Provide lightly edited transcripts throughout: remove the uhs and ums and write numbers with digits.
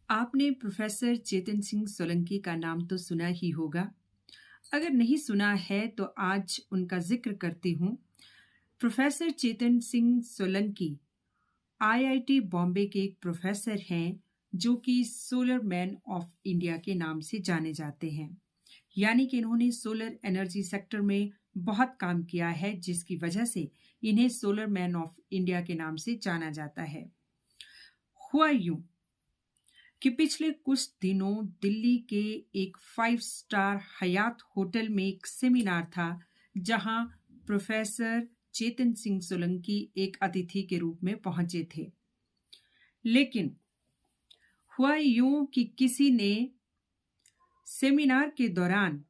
आपने प्रोफेसर चेतन सिंह सोलंकी का नाम तो सुना ही होगा। अगर नहीं सुना है तो आज उनका जिक्र करती हूँ। प्रोफेसर चेतन सिंह सोलंकी आईआईटी बॉम्बे के एक प्रोफेसर हैं जो कि सोलर मैन ऑफ इंडिया के नाम से जाने जाते हैं। यानी कि इन्होंने सोलर एनर्जी सेक्टर में बहुत काम किया है, जिसकी वजह से इन्हें सोलर मैन ऑफ इंडिया के नाम से जाना जाता है। हुआ यूं कि पिछले कुछ दिनों दिल्ली के एक 5 स्टार हयात होटल में एक सेमिनार था, जहां प्रोफेसर चेतन सिंह सोलंकी एक अतिथि के रूप में पहुंचे थे। लेकिन हुआ यूं कि किसी ने सेमिनार के दौरान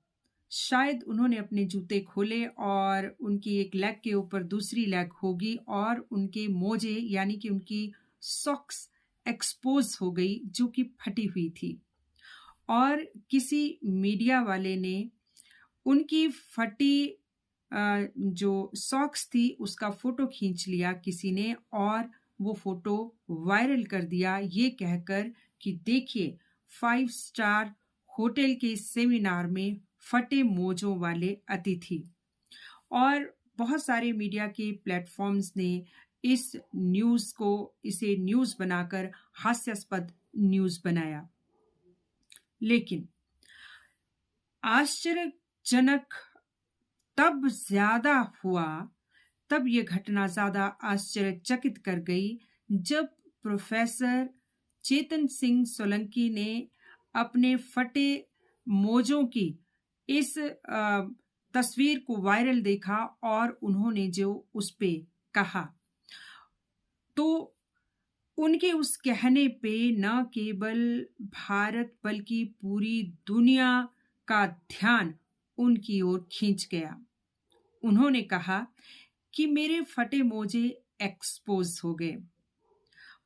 शायद उन्होंने अपने जूते खोले और उनकी एक लेग के ऊपर दूसरी लेग होगी और उनके मोजे यानी कि उनकी सॉक्स एक्सपोज हो गई, जो कि फटी हुई थी। और किसी मीडिया वाले ने उनकी फटी जो सॉक्स थी उसका फोटो खींच लिया किसी ने, और वो फोटो वायरल कर दिया, ये कहकर कि देखिए 5 स्टार होटल के सेमिनार में फटे मोजों वाले अतिथि। और बहुत सारे मीडिया के प्लेटफॉर्म्स ने इसे न्यूज़ बनाकर हास्यास्पद न्यूज़ बनाया। लेकिन आश्चर्यजनक तब ज्यादा हुआ, तब ये घटना ज्यादा आश्चर्यचकित कर गई जब प्रोफेसर चेतन सिंह सोलंकी ने अपने फटे मोजों की इस तस्वीर को वायरल देखा और उन्होंने जो उस पे कहा, तो उनके उस कहने पे न केवल भारत बल्कि पूरी दुनिया का ध्यान उनकी ओर खींच गया। उन्होंने कहा कि मेरे फटे मोजे एक्सपोज हो गए,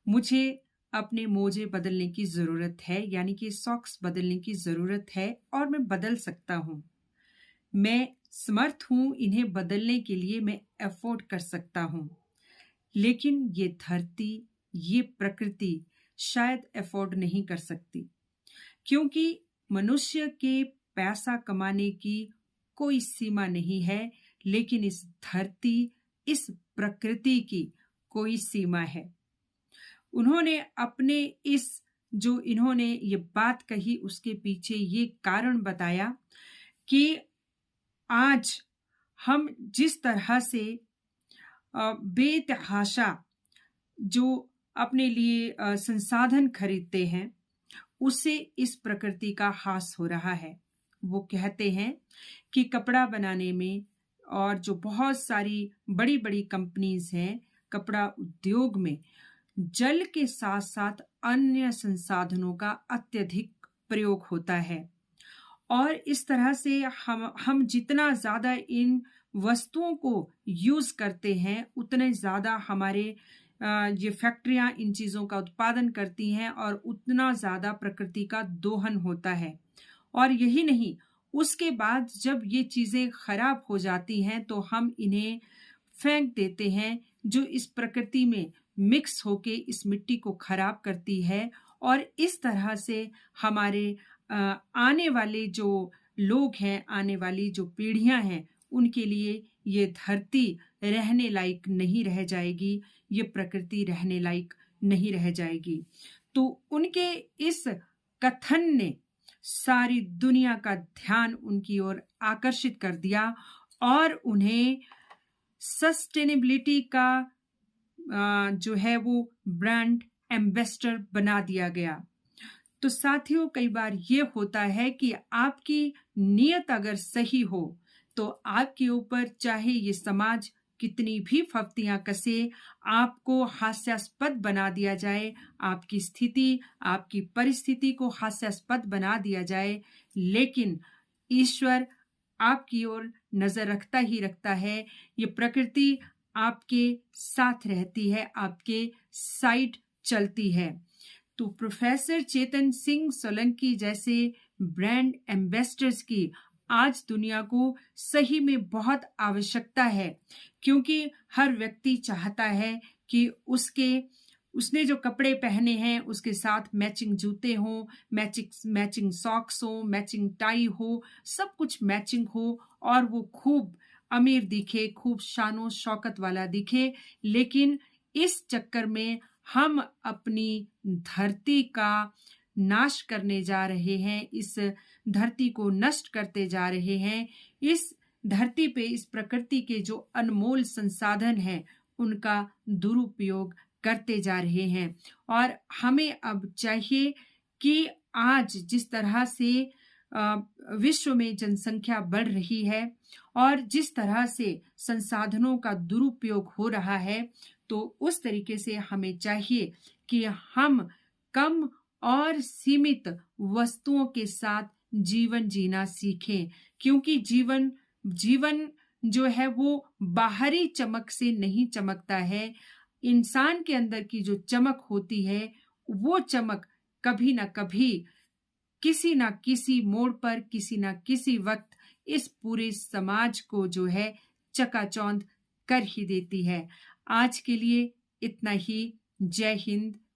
मुझे अपने मोजे बदलने की जरूरत है, यानी कि सॉक्स बदलने की जरूरत है, और मैं बदल सकता हूं। मैं समर्थ हूं, इन्हें बदलने के लिए मैं अफोर्ड कर सकता हूं। लेकिन ये धरती, ये प्रकृति शायद अफोर्ड नहीं कर सकती, क्योंकि मनुष्य के पैसा कमाने की कोई सीमा नहीं है, लेकिन इस धरती, इस प्रकृति की कोई सीमा है। उन्होंने अपने इन्होंने ये बात कही, उसके पीछे ये कारण बताया कि आज हम जिस तरह से बेतहाशा जो अपने लिए संसाधन खरीदते हैं, उससे इस प्रकृति का हास हो रहा है। वो कहते हैं कि कपड़ा बनाने में और जो बहुत सारी बड़ी बड़ी कंपनीज हैं, कपड़ा उद्योग में जल के साथ साथ अन्य संसाधनों का अत्यधिक प्रयोग होता है। और इस तरह से हम जितना ज्यादा इन वस्तुओं को यूज करते हैं, उतने ज्यादा हमारे ये फैक्ट्रियां इन चीजों का उत्पादन करती हैं और उतना ज्यादा प्रकृति का दोहन होता है। और यही नहीं, उसके बाद जब ये चीजें खराब हो जाती हैं तो हम इन्हें फेंक देते हैं, जो इस प्रकृति में मिक्स होके इस मिट्टी को खराब करती है। और इस तरह से हमारे आने वाले जो लोग हैं, आने वाली जो पीढ़ियां हैं, उनके लिए ये धरती रहने लायक नहीं रह जाएगी, ये प्रकृति रहने लायक नहीं रह जाएगी। तो उनके इस कथन ने सारी दुनिया का ध्यान उनकी ओर आकर्षित कर दिया और उन्हें सस्टेनेबिलिटी का जो है वो ब्रांड एम्बेसडर बना दिया गया। तो साथियों, कई बार ये होता है कि आपकी नीयत अगर सही हो तो आपके ऊपर चाहे ये समाज कितनी भी फफ्तियां कसे, आपको हास्यास्पद बना दिया जाए, आपकी स्थिति, आपकी परिस्थिति को हास्यास्पद बना दिया जाए, लेकिन ईश्वर आपकी ओर नजर रखता ही रखता है। ये प्रकृति आपके साथ रहती है, आपके साइड चलती है। तो प्रोफेसर चेतन सिंह सोलंकी जैसे ब्रांड एम्बेसडर्स की आज दुनिया को सही में बहुत आवश्यकता है, क्योंकि हर व्यक्ति चाहता है कि उसके उसने जो कपड़े पहने हैं उसके साथ मैचिंग जूते हों, मैचिंग मैचिंग सॉक्स हो, मैचिंग टाई हो, सब कुछ मैचिंग हो और वो खूब अमीर दिखे, खूब शानो शौकत वाला दिखे। लेकिन इस चक्कर में हम अपनी धरती का नाश करने जा रहे हैं, इस धरती को नष्ट करते जा रहे हैं। इस धरती पे इस प्रकृति के जो अनमोल संसाधन हैं उनका दुरुपयोग करते जा रहे हैं। और हमें अब चाहिए कि आज जिस तरह से अ, विश्व में जनसंख्या बढ़ रही है और जिस तरह से संसाधनों का दुरुपयोग हो रहा है, तो उस तरीके से हमें चाहिए कि हम कम और सीमित वस्तुओं के साथ जीवन जीना सीखें। क्योंकि जीवन जीवन जो है वो बाहरी चमक से नहीं चमकता है। इंसान के अंदर की जो चमक होती है वो चमक कभी ना कभी किसी ना किसी मोड़ पर, किसी ना किसी वक्त इस पूरे समाज को जो है चकाचौंध कर ही देती है। आज के लिए इतना ही। जय हिंद,